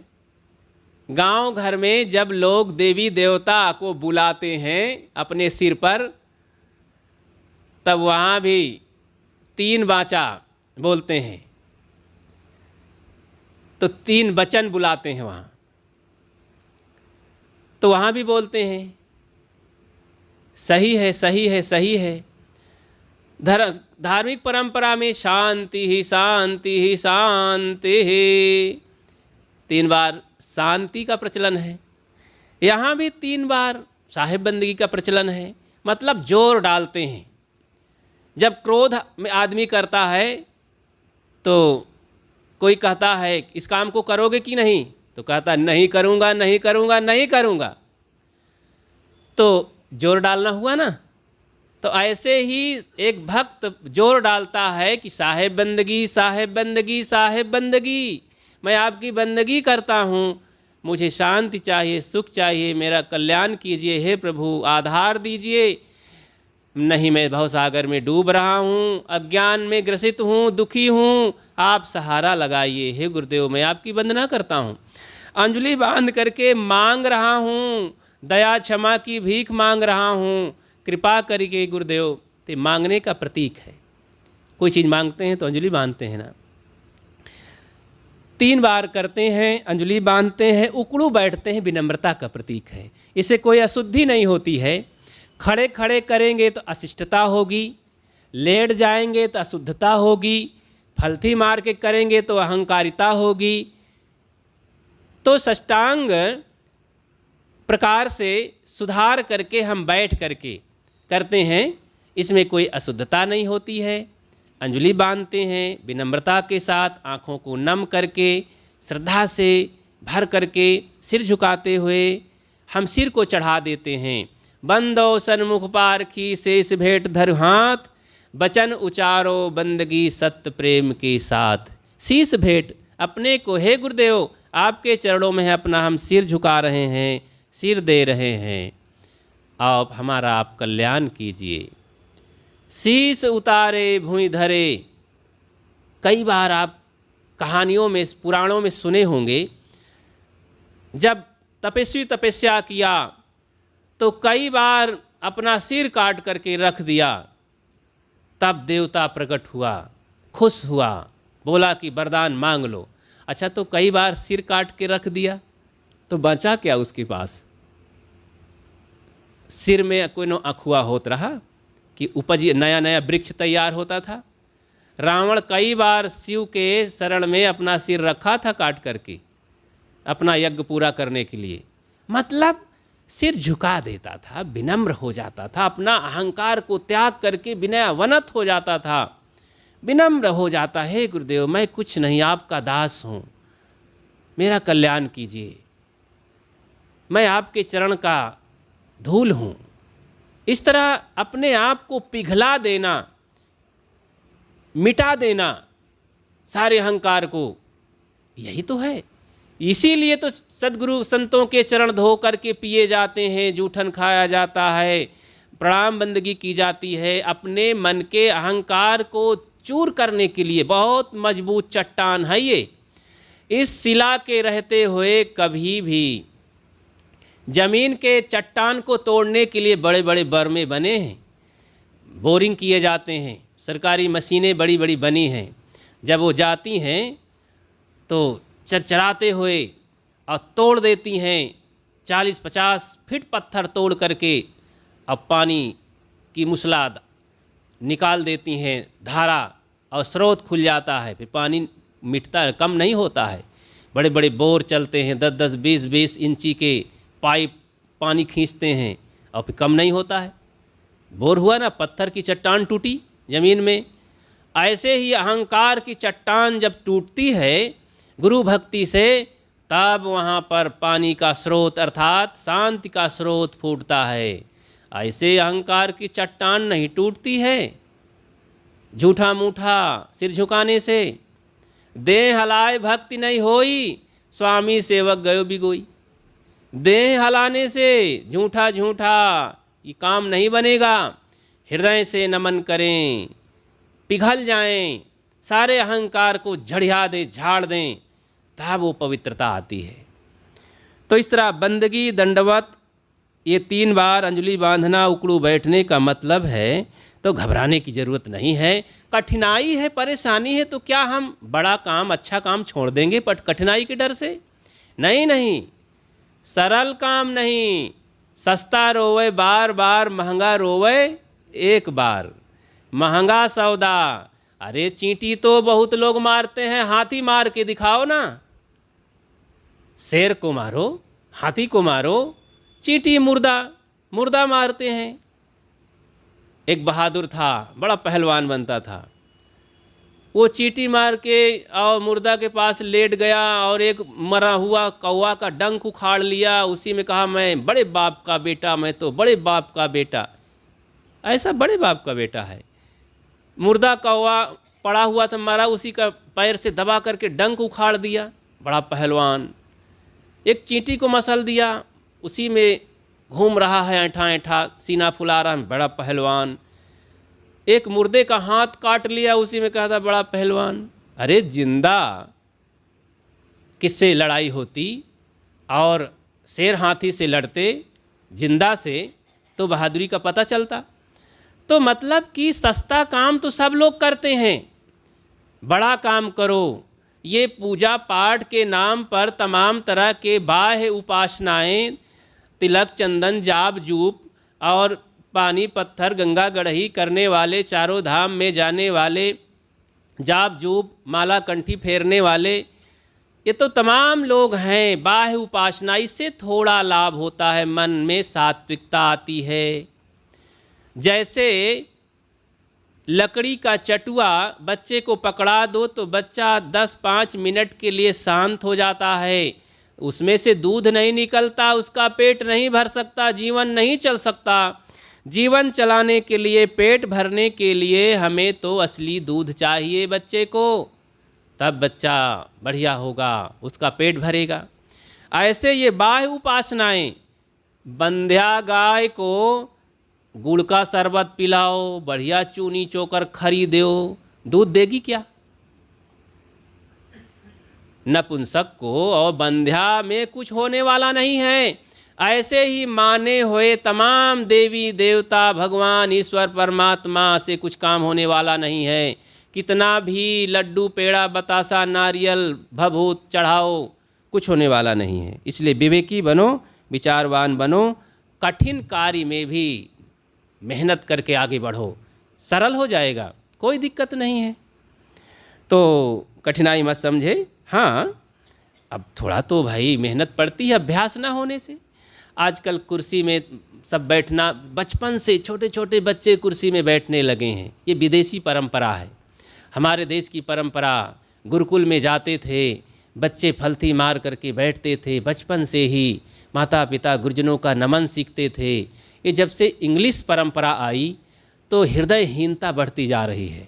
गांव घर में जब लोग देवी देवता को बुलाते हैं अपने सिर पर, तब वहाँ भी 3 वाचा बोलते हैं। तो 3 वचन बुलाते हैं वहाँ, तो वहाँ भी बोलते हैं। सही है, सही है, सही है। धार्मिक परंपरा में शांति ही शांति ही शांति है, 3 बार शांति का प्रचलन है। यहाँ भी 3 बार साहिब बंदगी का प्रचलन है, मतलब जोर डालते हैं। जब क्रोध में आदमी करता है तो कोई कहता है इस काम को करोगे कि नहीं, तो कहता नहीं करूँगा, नहीं करूँगा, नहीं करूँगा, तो जोर डालना हुआ ना। तो ऐसे ही एक भक्त जोर डालता है कि साहिब बंदगी, साहिब बंदगी, साहिब बंदगी, मैं आपकी बंदगी करता हूँ, मुझे शांति चाहिए, सुख चाहिए, मेरा कल्याण कीजिए, हे प्रभु आधार दीजिए, नहीं मैं भवसागर में डूब रहा हूँ, अज्ञान में ग्रसित हूँ, दुखी हूँ, आप सहारा लगाइए, हे गुरुदेव मैं आपकी वंदना करता हूँ, अंजलि बांध करके मांग रहा हूँ, दया क्षमा की भीख मांग रहा हूँ, कृपा करके गुरुदेव। तो मांगने का प्रतीक है। कोई चीज़ मांगते हैं तो अंजलि बांधते हैं ना, 3 बार करते हैं, अंजलि बांधते हैं, उकड़ू बैठते हैं, विनम्रता का प्रतीक है। इससे कोई अशुद्धि नहीं होती है। खड़े खड़े करेंगे तो अशिष्टता होगी, लेट जाएंगे तो अशुद्धता होगी, फलथी मार के करेंगे तो अहंकारिता होगी। तो साष्टांग प्रकार से सुधार करके हम बैठ करके करते हैं, इसमें कोई अशुद्धता नहीं होती है। अंजलि बांधते हैं विनम्रता के साथ, आँखों को नम करके श्रद्धा से भर करके सिर झुकाते हुए हम सिर को चढ़ा देते हैं। बंदो सन्मुख पारखी शेष भेंट धरु हाथ, बचन उचारो बंदगी सत्य प्रेम के साथ। शीश भेंट अपने को, हे गुरुदेव आपके चरणों में है अपना हम सिर झुका रहे हैं, सिर दे रहे हैं, आप हमारा आप कल्याण कीजिए। शीश उतारे भूमि धरे, कई बार आप कहानियों में पुराणों में सुने होंगे, जब तपस्वी तपस्या किया तो कई बार अपना सिर काट करके रख दिया, तब देवता प्रकट हुआ, खुश हुआ, बोला कि वरदान मांग लो। अच्छा तो कई बार सिर काट के रख दिया तो बचा क्या उसके पास? सिर में कोई नो अखुआ होत रहा कि उपज नया नया वृक्ष तैयार होता था। रावण कई बार शिव के शरण में अपना सिर रखा था काट करके अपना यज्ञ पूरा करने के लिए, मतलब सिर झुका देता था, विनम्र हो जाता था, अपना अहंकार को त्याग करके विनयावनत हो जाता था, विनम्र हो जाता है, गुरुदेव मैं कुछ नहीं आपका दास हूँ, मेरा कल्याण कीजिए, मैं आपके चरण का धूल हूँ। इस तरह अपने आप को पिघला देना, मिटा देना सारे अहंकार को, यही तो है। इसीलिए तो सद्गुरु संतों के चरण धो करके पिए जाते हैं, जूठन खाया जाता है, प्रणाम बंदगी की जाती है, अपने मन के अहंकार को चूर करने के लिए। बहुत मजबूत चट्टान है ये। इस शिला के रहते हुए कभी भी जमीन के चट्टान को तोड़ने के लिए बड़े बड़े बर्मे बने हैं, बोरिंग किए जाते हैं, सरकारी मशीनें बड़ी बड़ी बनी हैं। जब वो जाती हैं तो चरचराते हुए और तोड़ देती हैं, 40-50 फीट पत्थर तोड़ करके अब पानी की मूसलाधार निकाल देती हैं, धारा और स्रोत खुल जाता है, फिर पानी मिटता कम नहीं होता है। बड़े बड़े बोर चलते हैं, 10-10, 20-20 इंची के पाइप पानी खींचते हैं और फिर कम नहीं होता है। बोर हुआ ना, पत्थर की चट्टान टूटी जमीन में। ऐसे ही अहंकार की चट्टान जब टूटती है गुरु भक्ति से, तब वहाँ पर पानी का स्रोत अर्थात शांति का स्रोत फूटता है। ऐसे अहंकार की चट्टान नहीं टूटती है झूठा मूठा सिर झुकाने से। देह हलाए भक्ति नहीं होई, स्वामी सेवक गयो बिगोई। देह हलाने से झूठा झूठा ये काम नहीं बनेगा। हृदय से नमन करें, पिघल जाएं, सारे अहंकार को झड़िया दें, झाड़ दें, तब वो पवित्रता आती है। तो इस तरह बंदगी, दंडवत, ये 3 बार अंजलि बांधना, उकड़ू बैठने का मतलब है। तो घबराने की ज़रूरत नहीं है। कठिनाई है, परेशानी है, तो क्या हम बड़ा काम, अच्छा काम छोड़ देंगे पर कठिनाई के डर से? नहीं नहीं, सरल काम नहीं। सस्ता रोवे बार बार, महंगा रोवे एक बार। महंगा सौदा, अरे चींटी तो बहुत लोग मारते हैं, हाथी मार के दिखाओ ना। शेर को मारो, हाथी को मारो, चींटी मुर्दा मारते हैं। एक बहादुर था, बड़ा पहलवान बनता था, वो चींटी मार के और मुर्दा के पास लेट गया और एक मरा हुआ कौवा का डंक उखाड़ लिया, उसी में कहा मैं बड़े बाप का बेटा, मैं तो बड़े बाप का बेटा। ऐसा बड़े बाप का बेटा है। मुर्दा कौवा पड़ा हुआ था मरा, उसी का पैर से दबा करके डंक उखाड़ दिया, बड़ा पहलवान। एक चींटी को मसल दिया, उसी में घूम रहा है ऐठा ऐठा, सीना फुला रहा है, बड़ा पहलवान। एक मुर्दे का हाथ काट लिया, उसी में कहा था बड़ा पहलवान। अरे जिंदा किससे लड़ाई होती और शेर हाथी से लड़ते, जिंदा से तो बहादुरी का पता चलता। तो मतलब कि सस्ता काम तो सब लोग करते हैं, बड़ा काम करो। ये पूजा पाठ के नाम पर तमाम तरह के बाह्य उपासनाएं, तिलक चंदन जाप जूप और पानी पत्थर गंगा गढ़ही करने वाले, चारों धाम में जाने वाले, जाप जूप माला कंठी फेरने वाले, ये तो तमाम लोग हैं। बाह्य उपासना, इससे थोड़ा लाभ होता है, मन में सात्विकता आती है। जैसे लकड़ी का चटुआ बच्चे को पकड़ा दो तो बच्चा 10-5 मिनट के लिए शांत हो जाता है, उसमें से दूध नहीं निकलता, उसका पेट नहीं भर सकता, जीवन नहीं चल सकता। जीवन चलाने के लिए, पेट भरने के लिए हमें तो असली दूध चाहिए बच्चे को, तब बच्चा बढ़िया होगा, उसका पेट भरेगा। ऐसे ये बाह्य उपासनाएं, बंध्या गाय को गुड़ का शरबत पिलाओ, बढ़िया चूनी चोकर खरीदो, दूध देगी क्या? नपुंसक को और बंध्या में कुछ होने वाला नहीं है। ऐसे ही माने हुए तमाम देवी देवता, भगवान ईश्वर परमात्मा से कुछ काम होने वाला नहीं है। कितना भी लड्डू पेड़ा बतासा नारियल भभूत चढ़ाओ, कुछ होने वाला नहीं है। इसलिए विवेकी बनो, विचारवान बनो, कठिन कार्य में भी मेहनत करके आगे बढ़ो, सरल हो जाएगा, कोई दिक्कत नहीं है। तो कठिनाई मत समझे। हाँ, अब थोड़ा तो भाई मेहनत पड़ती है अभ्यास ना होने से। आजकल कुर्सी में सब बैठना, बचपन से छोटे छोटे बच्चे कुर्सी में बैठने लगे हैं, ये विदेशी परंपरा है। हमारे देश की परंपरा, गुरुकुल में जाते थे, बच्चे फलती मार करके बैठते थे, बचपन से ही माता पिता गुरुजनों का नमन सीखते थे। ये जब से इंग्लिश परंपरा आई तो हृदयहीनता बढ़ती जा रही है,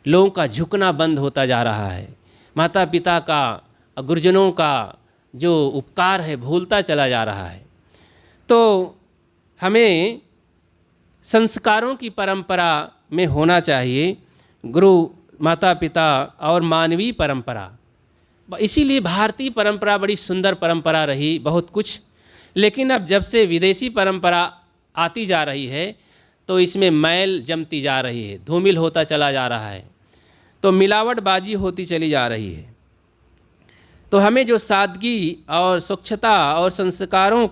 लोगों का झुकना बंद होता जा रहा है, माता पिता का, गुरुजनों का जो उपकार है भूलता चला जा रहा है। तो हमें संस्कारों की परंपरा में होना चाहिए, गुरु माता पिता और मानवीय परंपरा। इसीलिए भारतीय परंपरा बड़ी सुंदर परंपरा रही, बहुत कुछ। लेकिन अब जब से विदेशी परंपरा आती जा रही है तो इसमें मैल जमती जा रही है, धूमिल होता चला जा रहा है, तो मिलावटबाजी होती चली जा रही है। तो हमें जो सादगी और स्वच्छता और संस्कारों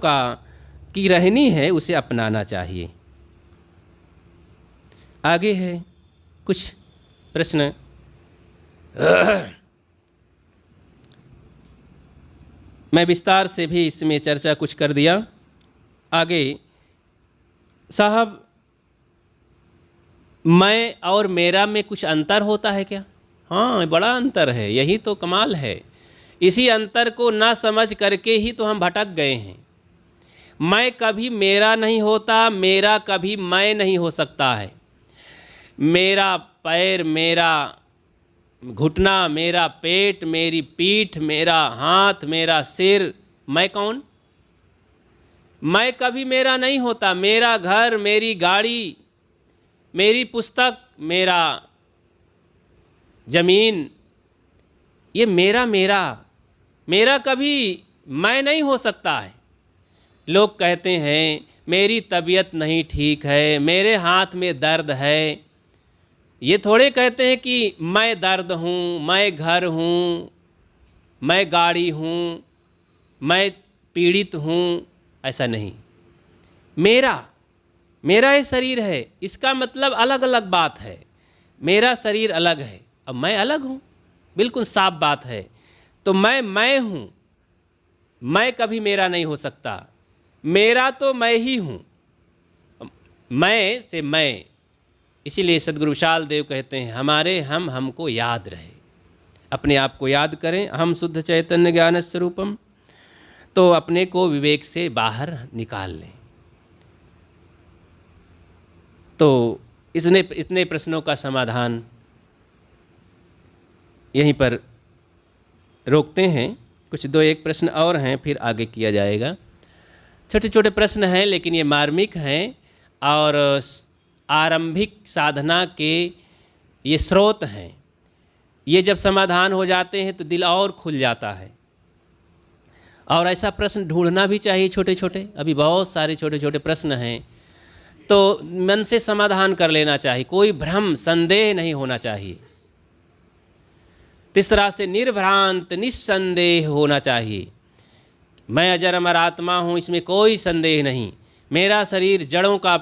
की रहनी है उसे अपनाना चाहिए। आगे है कुछ प्रश्न। मैं विस्तार से भी इसमें चर्चा कुछ कर दिया। आगे साहब, मैं और मेरा में कुछ अंतर होता है क्या? हाँ, बड़ा अंतर है, यही तो कमाल है। इसी अंतर को ना समझ करके ही तो हम भटक गए हैं। मैं कभी मेरा नहीं होता, मेरा कभी मैं नहीं हो सकता है। मेरा पैर, मेरा घुटना, मेरा पेट, मेरी पीठ, मेरा हाथ, मेरा सिर, मैं कौन? मैं कभी मेरा नहीं होता। मेरा घर, मेरी गाड़ी, मेरी पुस्तक, मेरा जमीन, ये मेरा कभी मैं नहीं हो सकता है। लोग कहते हैं मेरी तबीयत नहीं ठीक है, मेरे हाथ में दर्द है। ये थोड़े कहते हैं कि मैं दर्द हूँ, मैं घर हूँ, मैं गाड़ी हूँ, मैं पीड़ित हूँ, ऐसा नहीं। मेरा ये शरीर है, इसका मतलब अलग अलग बात है। मेरा शरीर अलग है, अब मैं अलग हूँ, बिल्कुल साफ बात है। तो मैं हूँ, मैं कभी मेरा नहीं हो सकता, मेरा तो मैं ही हूँ, मैं से मैं। इसीलिए सद्गुरु विशाल देव कहते हैं हमारे हम हमको याद रहे, अपने आप को याद करें। हम शुद्ध चैतन्य ज्ञान स्वरूपम, तो अपने को विवेक से बाहर निकाल लें। तो इतने प्रश्नों का समाधान यहीं पर रोकते हैं। कुछ 2-1 प्रश्न और हैं, फिर आगे किया जाएगा। छोटे छोटे प्रश्न हैं लेकिन ये मार्मिक हैं और आरंभिक साधना के ये स्रोत हैं। ये जब समाधान हो जाते हैं तो दिल और खुल जाता है। और ऐसा प्रश्न ढूंढना भी चाहिए छोटे छोटे। अभी बहुत सारे छोटे छोटे प्रश्न हैं, तो मन से समाधान कर लेना चाहिए। कोई भ्रम संदेह नहीं होना चाहिए। इस तरह से निर्भ्रांत निस्संदेह होना चाहिए। मैं अजर अमर आत्मा हूँ, इसमें कोई संदेह नहीं। मेरा शरीर जड़ों का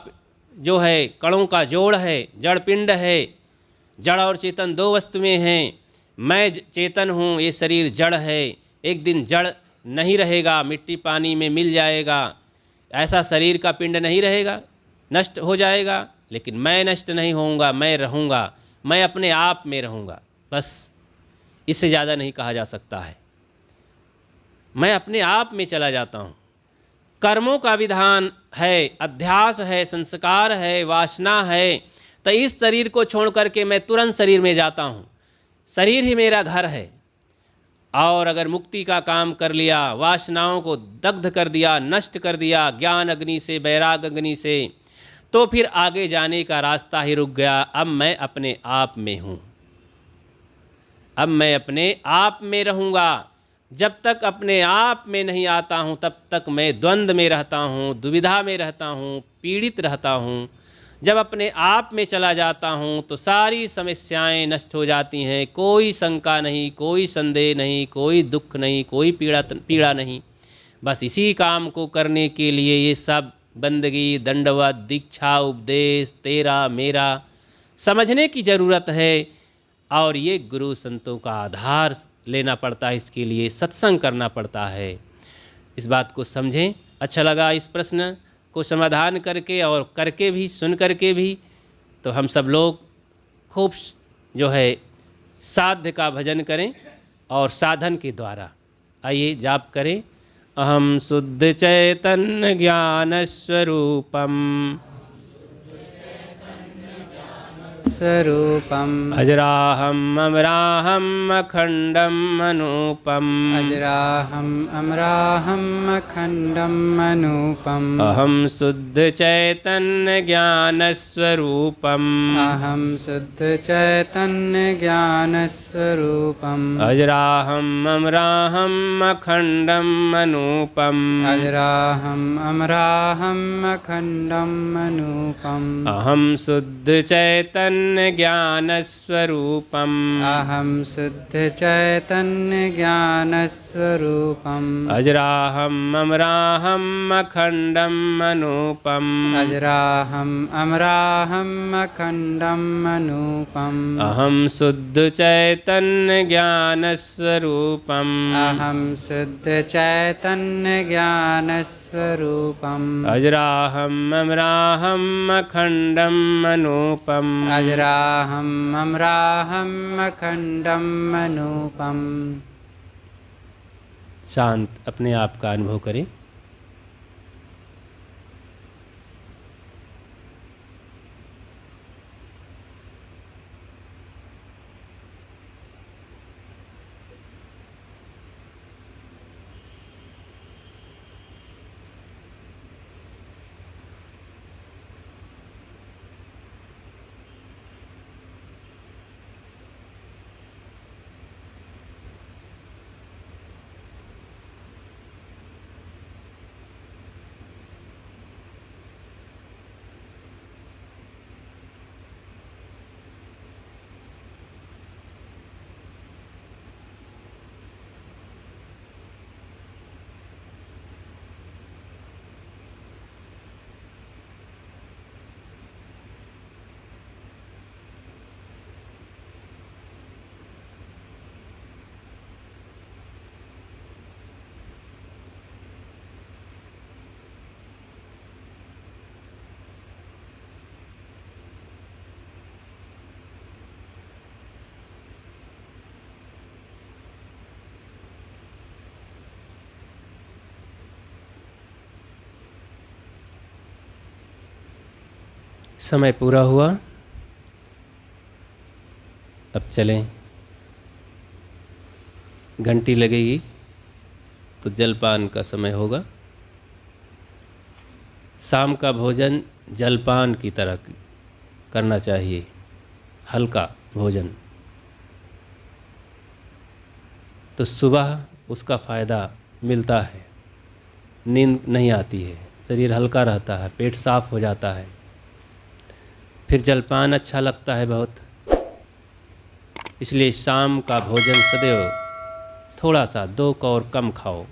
जो है, कणों का जोड़ है, जड़ पिंड है। जड़ और चेतन 2 वस्तुएं हैं। मैं चेतन हूँ, ये शरीर जड़ है। एक दिन जड़ नहीं रहेगा, मिट्टी पानी में मिल जाएगा। ऐसा शरीर का पिंड नहीं रहेगा, नष्ट हो जाएगा। लेकिन मैं नष्ट नहीं होऊंगा, मैं रहूँगा, मैं अपने आप में रहूँगा। बस इससे ज़्यादा नहीं कहा जा सकता है। मैं अपने आप में चला जाता हूँ। कर्मों का विधान है, अध्यास है, संस्कार है, वासना है, तो इस शरीर को छोड़ करके मैं तुरंत शरीर में जाता हूँ। शरीर ही मेरा घर है। और अगर मुक्ति का काम कर लिया, वासनाओं को दग्ध कर दिया, नष्ट कर दिया ज्ञान अग्नि से, वैराग अग्नि से, तो फिर आगे जाने का रास्ता ही रुक गया। अब मैं अपने आप में हूँ, अब मैं अपने आप में रहूँगा। जब तक अपने आप में नहीं आता हूँ तब तक मैं द्वंद्व में रहता हूँ, दुविधा में रहता हूँ, पीड़ित रहता हूँ। जब अपने आप में चला जाता हूँ तो सारी समस्याएं नष्ट हो जाती हैं। कोई शंका नहीं, कोई संदेह नहीं, कोई दुख नहीं, कोई पीड़ा नहीं। बस इसी काम को करने के लिए ये सब बंदगी, दंडवत, दीक्षा, उपदेश तेरा मेरा समझने की ज़रूरत है। और ये गुरु संतों का आधार लेना पड़ता है, इसके लिए सत्संग करना पड़ता है। इस बात को समझें। अच्छा लगा इस प्रश्न को समाधान करके और करके भी, सुन करके भी। तो हम सब लोग खूब जो है साध्य का भजन करें और साधन के द्वारा आइए जाप करें। अहम शुद्ध चैतन्य ज्ञान स्वरूपम स्वरूपम् अजराहम अमराहम अखंडम अनूपम अजराहम् अमराहम् अखण्डम् अनूपम् अहम शुद्ध चैतन्य ज्ञान स्वरूपम अहं शुद्ध चैतन्य ज्ञान स्वरूपम् अजराहम अमराहम अखंडम अनूपम अजराहम् अमराहम् अखण्डम् अनूपम् अहम शुद्ध चैतन्य ज्ञान स्वरूपम अहं शुद्ध चैतन्य ज्ञान स्वरूपम् अजराहम अमराहम अखंडम अनूपम अजराहम् अमराहम् अखण्डम् अनूपम् अहम शुद्ध चैतन्य ज्ञान स्वरूपम अहं शुद्ध चैतन्य ज्ञान स्वरूपम् अजराहम अमराहम अखंडम अनूपम अजराहम् अमराहम् अखण्डम् अनूपम्। शांत अपने आप का अनुभव करें। समय पूरा हुआ, अब चलें। घंटी लगेगी तो जलपान का समय होगा। शाम का भोजन जलपान की तरह करना चाहिए, हल्का भोजन। तो सुबह उसका फ़ायदा मिलता है, नींद नहीं आती है, शरीर हल्का रहता है, पेट साफ हो जाता है, फिर जलपान अच्छा लगता है बहुत। इसलिए शाम का भोजन सदैव थोड़ा सा 2 कौर कम खाओ,